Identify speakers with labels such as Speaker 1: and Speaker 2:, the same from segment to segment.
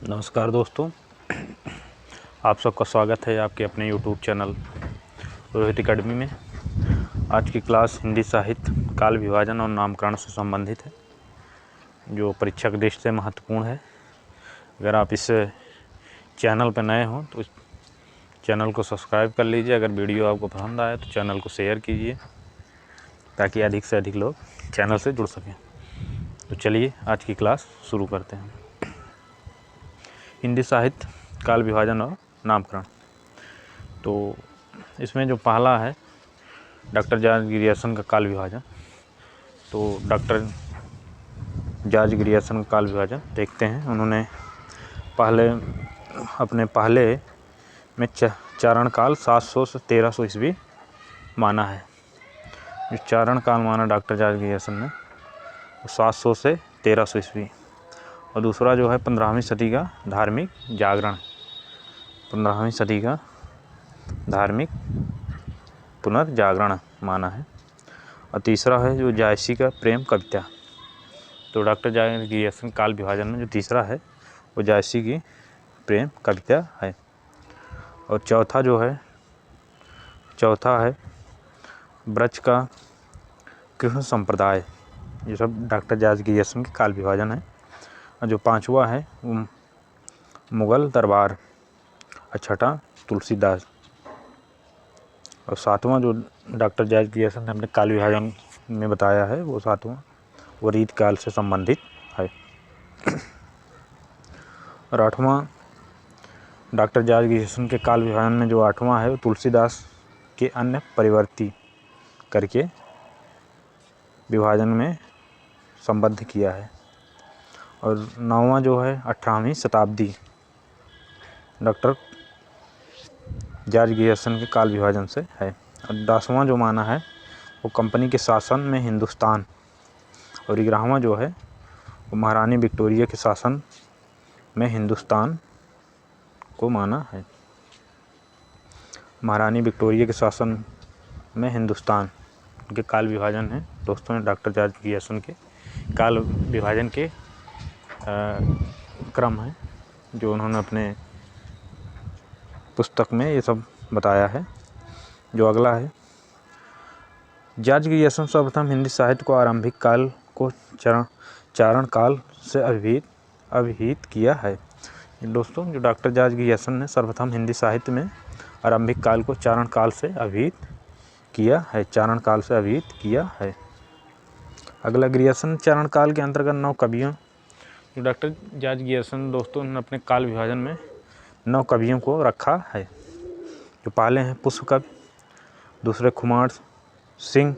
Speaker 1: नमस्कार दोस्तों, आप सबका स्वागत है आपके अपने YouTube चैनल रोहित एकेडमी में। आज की क्लास हिंदी साहित्य काल विभाजन और नामकरण से संबंधित है, जो परीक्षा की दृष्टि से महत्वपूर्ण है। अगर आप इस चैनल पर नए हों तो इस चैनल को सब्सक्राइब कर लीजिए। अगर वीडियो आपको पसंद आए तो चैनल को शेयर कीजिए ताकि अधिक से अधिक लोग चैनल से जुड़ सकें। तो चलिए आज की क्लास शुरू करते हैं। हिंदी साहित्य काल विभाजन और नामकरण। तो इसमें जो पहला है डॉक्टर जॉर्ज ग्रियर्सन का काल विभाजन। तो डॉक्टर जॉर्ज ग्रियर्सन का काल विभाजन देखते हैं। उन्होंने पहले में चारण काल 700 से 1300 ईस्वी माना है। जो चारण काल माना डॉक्टर जॉर्ज ग्रियर्सन ने 700 से 1300 ईस्वी, और दूसरा जो है 15वीं सदी का धार्मिक जागरण, 15वीं सदी का धार्मिक पुनर्जागरण माना है। और तीसरा है जो जायसी का प्रेम कविता। तो डॉक्टर जॉर्ज ग्रियर्सन काल विभाजन में जो तीसरा है वो जायसी की प्रेम कविता है। और चौथा है ब्रज का कृष्ण संप्रदाय। ये सब डॉक्टर जॉर्ज ग्रियर्सन के काल विभाजन है। और जो पांचवा है वो मुगल दरबार, और छठा तुलसीदास। और सातवां जो डॉक्टर जॉर्ज ग्रियर्सन ने अपने काल विभाजन में बताया है वो सातवां वो रीत काल से संबंधित है। और आठवां डॉक्टर जॉर्ज ग्रियर्सन के काल विभाजन में जो आठवां है वो तुलसीदास के अन्य परिवर्ती करके विभाजन में संबद्ध किया है। और नौवां जो है 18वीं शताब्दी डॉक्टर जॉर्ज ग्रियर्सन के काल विभाजन से है। और 10वां जो माना है वो कंपनी के शासन में हिंदुस्तान। और 11वां जो है वो महारानी विक्टोरिया के शासन में हिंदुस्तान को माना है। महारानी विक्टोरिया के शासन में हिंदुस्तान के काल विभाजन है दोस्तों। डॉक्टर जॉर्ज ग्रियर्सन के काल विभाजन के क्रम है जो उन्होंने अपने पुस्तक में ये सब बताया है। जो अगला है, जॉर्ज ग्रियर्सन सर्वप्रथम हिंदी साहित्य को आरंभिक काल को चारण काल से अभिहित किया है। दोस्तों जो डॉक्टर जॉर्ज ग्रियर्सन ने सर्वप्रथम हिंदी साहित्य में आरंभिक काल को चारण काल से अभिहित किया है। अगला, ग्रियर्सन चारण काल के अंतर्गत 9 कवियों, जो डॉक्टर जॉर्ज ग्रियर्सन दोस्तों ने अपने काल विभाजन में 9 कवियों को रखा है। जो पहले हैं पुष्पकवि, दूसरे खुमार सिंह,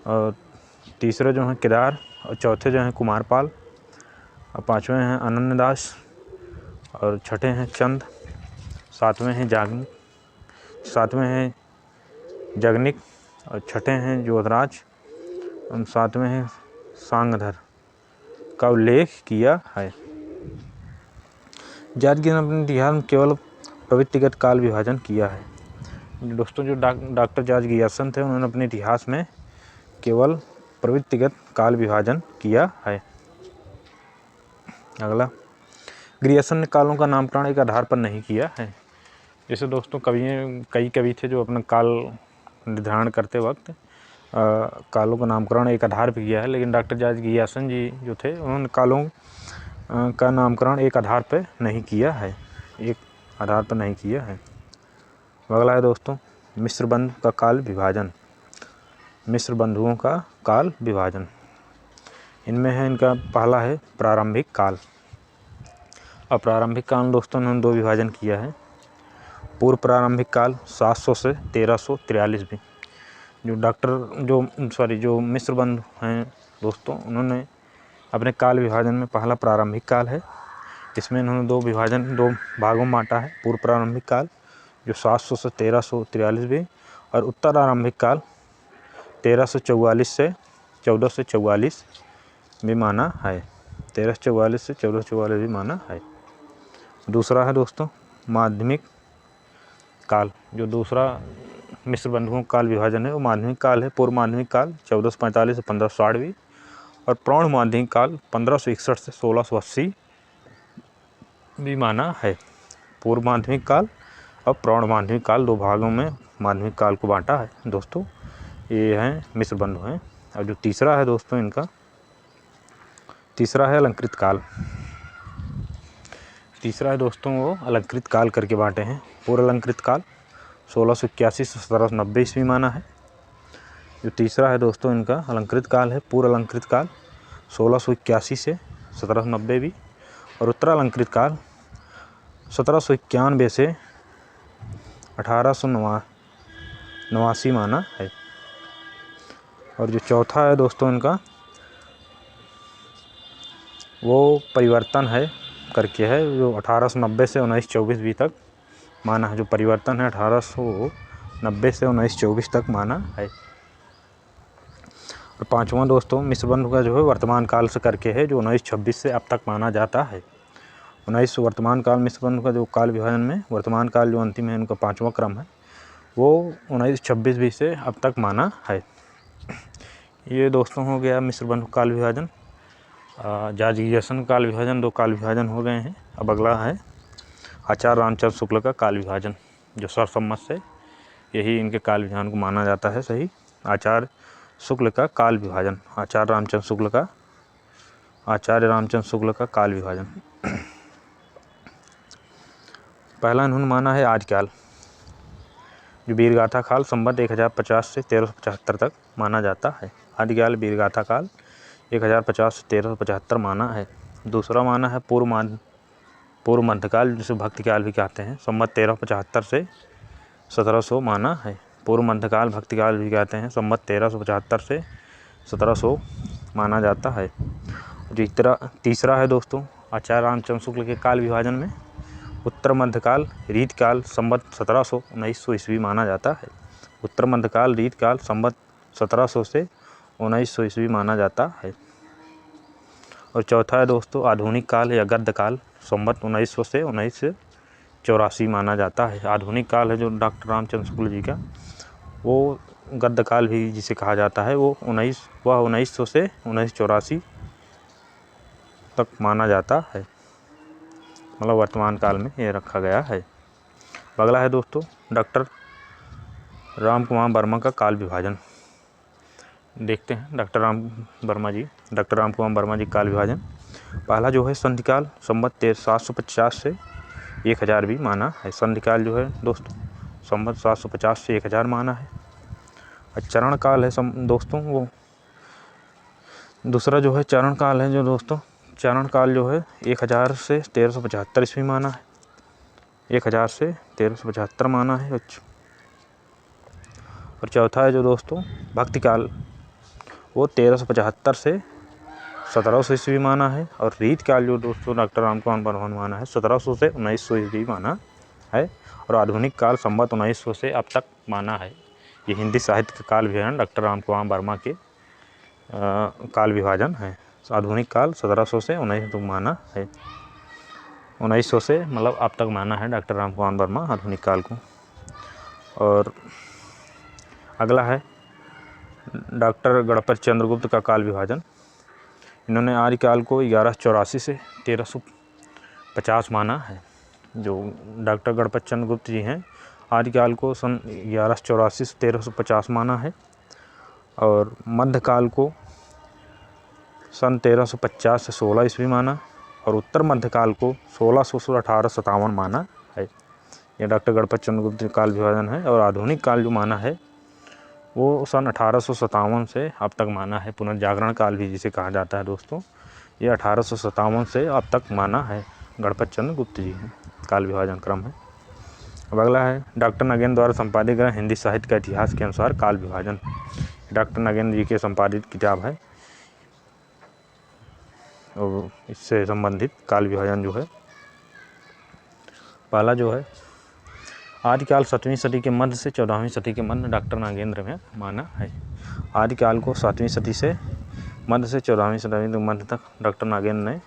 Speaker 1: और तीसरे जो हैं केदार, और चौथे जो हैं कुमारपाल, और पांचवें हैं अनन्यदास, और छठे हैं चंद, सातवें हैं जगनिक, और छठे हैं जोधराज, और सातवें हैं सांगधर का उल्लेख किया है। जॉर्ज ग्रियर्सन अपने इतिहास में केवल प्रवृत्तिगत काल विभाजन किया है। दोस्तों जो डॉक्टर जॉर्ज ग्रियर्सन थे उन्होंने अपने इतिहास में केवल प्रवृत्तिगत काल विभाजन किया है। अगला, ग्रियर्सन ने कालों का नामकरण एक आधार पर नहीं किया है। जैसे दोस्तों कई कवि थे जो अपना काल निर्धारण करते वक्त कालों का नामकरण एक आधार पर किया है, लेकिन डॉक्टर जॉर्ज ग्रियर्सन जी जो थे उन्होंने कालों का नामकरण एक आधार पर नहीं किया है। अगला है दोस्तों मिश्र बंधु का काल विभाजन। मिश्र बंधुओं का काल विभाजन, इनमें है इनका पहला है प्रारंभिक काल। और प्रारंभिक काल दोस्तों ने 2 विभाजन किया है। पूर्व प्रारंभिक काल 700 से 1343 में। जो मिश्र बंधु हैं दोस्तों उन्होंने अपने काल विभाजन में पहला प्रारंभिक काल है, इसमें इन्होंने 2 भागों में बांटा है। पूर्व प्रारंभिक काल जो 700 से 1343 में, और उत्तर आरंभिक काल 1344 से 1444 भी माना है। 1344 से 1444 भी माना है। दूसरा है दोस्तों माध्यमिक काल। जो दूसरा मिश्र बंधुओं काल विभाजन है वो माध्यमिक काल है। पूर्व माध्यमिक काल 1445 से 1560 भी, और प्रौढ़ माध्यमिक काल 1561 से 1680 भी माना है। पूर्व माध्यमिक काल और प्रौढ़ माध्यमिक काल, दो भागों में माध्यमिक काल को बांटा है दोस्तों। ये हैं मिश्र बंधु हैं। और जो तीसरा है दोस्तों, इनका तीसरा है अलंकृत काल। तीसरा है दोस्तों वो अलंकृत काल करके बांटे हैं। पूर्व अलंकृत काल 1681 से 1790 ईस्वी माना है। जो तीसरा है दोस्तों इनका अलंकृत काल है, पूर्व अलंकृत काल 1681 से 1790 भी, और उत्तर अलंकृत काल 1791 से 1889 माना है। और जो चौथा है दोस्तों इनका वो परिवर्तन है करके है, जो 1890 से 1924 तक माना है। जो परिवर्तन है 1890 से 1924 तक माना है। और पांचवा दोस्तों मिश्र बंधु का जो है वर्तमान काल से करके है, जो 1926 से अब तक माना जाता है। वर्तमान काल मिश्र बंधु का जो काल विभाजन में वर्तमान काल जो अंतिम है, उनका पाँचवा क्रम है, वो 1926 से अब तक माना है। ये दोस्तों हो गया मिश्र बंधु काल विभाजन। जार्जियसन काल विभाजन, दो काल विभाजन हो गए हैं। अब अगला है आचार्य रामचंद्र शुक्ल का काल विभाजन, जो सर्वसम्मत से यही इनके काल विभाजन को माना जाता है सही। आचार्य शुक्ल का काल विभाजन, आचार्य रामचंद्र शुक्ल का काल विभाजन। पहला इन्होंने माना है आदिकाल, जो वीरगाथा काल संवत 1050 से 1375 तक माना जाता है। आदिकाल वीरगाथा काल 1050 से 1375 माना है। दूसरा माना है पूर्व मध्यकाल, जिसे भक्ति काल भी कहते हैं, संवत 1375 से 1700 माना है। पूर्व मध्यकाल भक्ति काल भी कहते हैं, संवत 1375 से 1700 माना जाता है। जो तीसरा है दोस्तों आचार्य रामचंद्र शुक्ल के काल विभाजन में उत्तर मध्यकाल रीतकाल संवत 1700-1900 ईस्वी माना जाता है। उत्तर मध्यकाल रीतकाल संवत 1700 से 1900 ईस्वी माना जाता है। और चौथा है दोस्तों आधुनिक काल या गद्य काल, संवत 1900 से 1984 माना जाता है। आधुनिक काल है जो डॉक्टर रामचंद्र शुक्ल जी का, वो गद्य काल भी जिसे कहा जाता है, वो 1900 से 1984 तक माना जाता है, मतलब वर्तमान काल में ये रखा गया है। अगला है दोस्तों डॉक्टर राम कुमार वर्मा का काल विभाजन। देखते हैं डॉक्टर राम कुमार वर्मा जी काल विभाजन। पहला जो है संधिकाल संवत 750 से 1000 भी माना है। संधिकाल जो है दोस्तों संवत 750 से 1000 माना है। चरण काल है दोस्तों, वो दूसरा जो है चरण काल है, जो दोस्तों चरण काल जो है 1000 से 1375 ईस्वी माना है। 1000 से 1375 माना है। और चौथा है जो दोस्तों भक्ति काल, वो 1375 से 1700 ईस्वी माना है। और रीत काल जो दोस्तों डॉक्टर राम कुमार वर्मा माना है 1700 से 1900 ईस्वी माना है। और आधुनिक काल संवत 1900 से अब तक माना है। ये हिंदी साहित्य का काल विभाजन डॉक्टर राम कुमार वर्मा के काल विभाजन है। आधुनिक काल 1700 से 1900 तक माना है। 1900 से मतलब अब तक माना है डॉक्टर राम कुमार वर्मा आधुनिक काल को। और अगला है डॉक्टर गणपत चंद्रगुप्त का काल विभाजन। इन्होंने आदिकाल को 1184 से 1350 माना है। जो डॉक्टर गणपत चंद्रगुप्त जी हैं, आदिकाल को सन 1184 से 1350 माना है। और मध्यकाल को सन 1350 से 16 ईस्वी माना। और उत्तर मध्यकाल को 1600 से 1857 माना है। यह डॉक्टर गणपत चंद्रगुप्त काल विभाजन है। और आधुनिक काल जो माना है वो सन 1857 से अब तक माना है। पुनर्जागरण काल भी जिसे कहा जाता है दोस्तों, ये 1857 से अब तक माना है। गणपत चंद्रगुप्त जी काल विभाजन क्रम है। अब अगला है डॉक्टर नगेंद्र द्वारा संपादित ग्रंथ हिंदी साहित्य का इतिहास के अनुसार काल विभाजन। डॉक्टर नगेंद्र जी के संपादित किताब है और इससे संबंधित काल विभाजन जो है, पहला जो है आदिकाल 7वीं सदी के मध्य से 14वीं सदी के मध्य डॉक्टर नागेंद्र में माना है। आदिकाल को 7वीं सदी से मध्य से 14वीं सदी के मध्य तक डॉक्टर नागेंद्र ने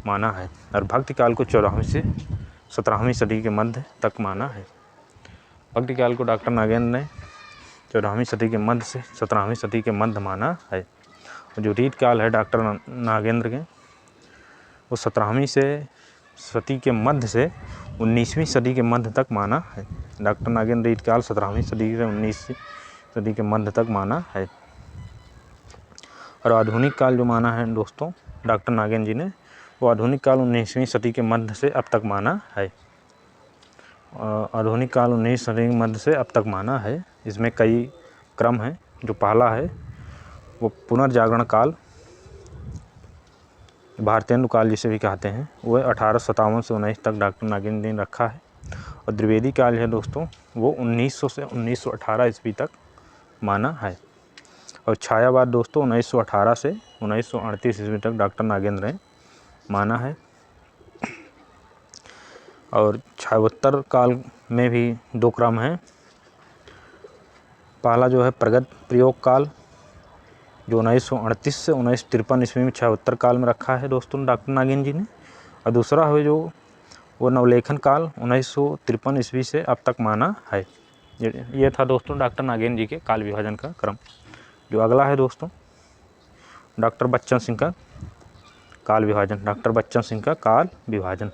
Speaker 1: माना है। और भक्ति काल को 14वीं से 17वीं सदी के मध्य तक माना है। भक्ति काल को डॉक्टर नागेंद्र ने 14वीं सदी के मध्य से 17वीं सदी के मध्य माना है। और जो रीत काल है डॉक्टर नागेंद्र के, वो 17वीं से शती के मध्य से 19वीं सदी के मध्य तक माना है। डॉक्टर नागेंद्र रीत काल 17वीं सदी से 19वीं सदी के मध्य तक माना है। और आधुनिक काल जो माना है दोस्तों डॉक्टर नागेंद्र जी ने, वो आधुनिक काल 19वीं सदी के मध्य से अब तक माना है। आधुनिक काल 19वीं सदी के मध्य से अब तक माना है। इसमें कई क्रम हैं। जो पहला है वो पुनर्जागरण काल, भारतेंदु काल जिसे भी कहते हैं, वो 1857 से 19 तक डॉक्टर नागेंद्र जी ने रखा है। और द्विवेदी काल है दोस्तों, वो 1900 से 1918 ईस्वी तक माना है। और छायावाद दोस्तों 1918 से 1938 ईस्वी तक डॉक्टर नागेंद्र ने माना है। और छायोत्तर काल में भी 2 क्रम हैं। पहला जो है प्रगत प्रयोग काल, जो 1938 से 1953 ईस्वी में छायोत्तर काल में रखा है दोस्तों डॉक्टर नागेंद्र जी ने। और दूसरा है जो वो नवलेखन काल 1953 ईस्वी से अब तक माना है। ये था दोस्तों डॉक्टर नागेंद्र जी के काल विभाजन का क्रम। जो अगला है दोस्तों डॉक्टर बच्चन सिंह का काल विभाजन। डॉक्टर बच्चन सिंह का काल विभाजन,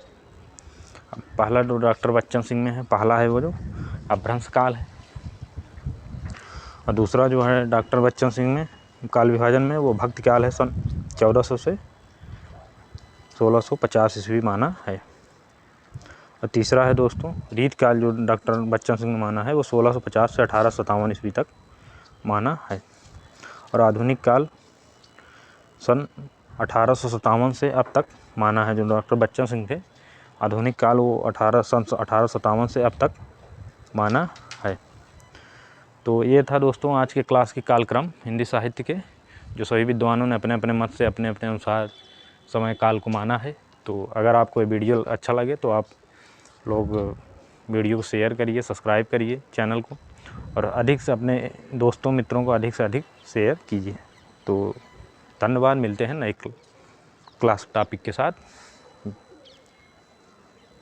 Speaker 1: पहला जो डॉक्टर बच्चन सिंह में है, पहला है वो जो अपभ्रंश काल है। और दूसरा जो है डॉक्टर बच्चन सिंह में काल विभाजन में वो भक्ति काल है, सन 1400 से 1650 ईस्वी माना है। और तीसरा है दोस्तों रीत काल, जो डॉक्टर बच्चन सिंह ने माना है, वो 1650 से 1857 ईस्वी तक माना है। और आधुनिक काल सन 1857 से अब तक माना है। जो डॉक्टर बच्चन सिंह थे, आधुनिक काल वो सन 1857 से अब तक माना है। तो ये था दोस्तों आज के क्लास के कालक्रम हिंदी साहित्य के, जो सभी विद्वानों ने अपने अपने मत से अपने अपने अनुसार समय काल को माना है। तो अगर आपको ये वीडियो अच्छा लगे तो आप लोग वीडियो को शेयर करिए, सब्सक्राइब करिए चैनल को, और अधिक से अपने दोस्तों मित्रों को अधिक से अधिक शेयर कीजिए। तो धन्यवाद, मिलते हैं नए क्लास टॉपिक के साथ।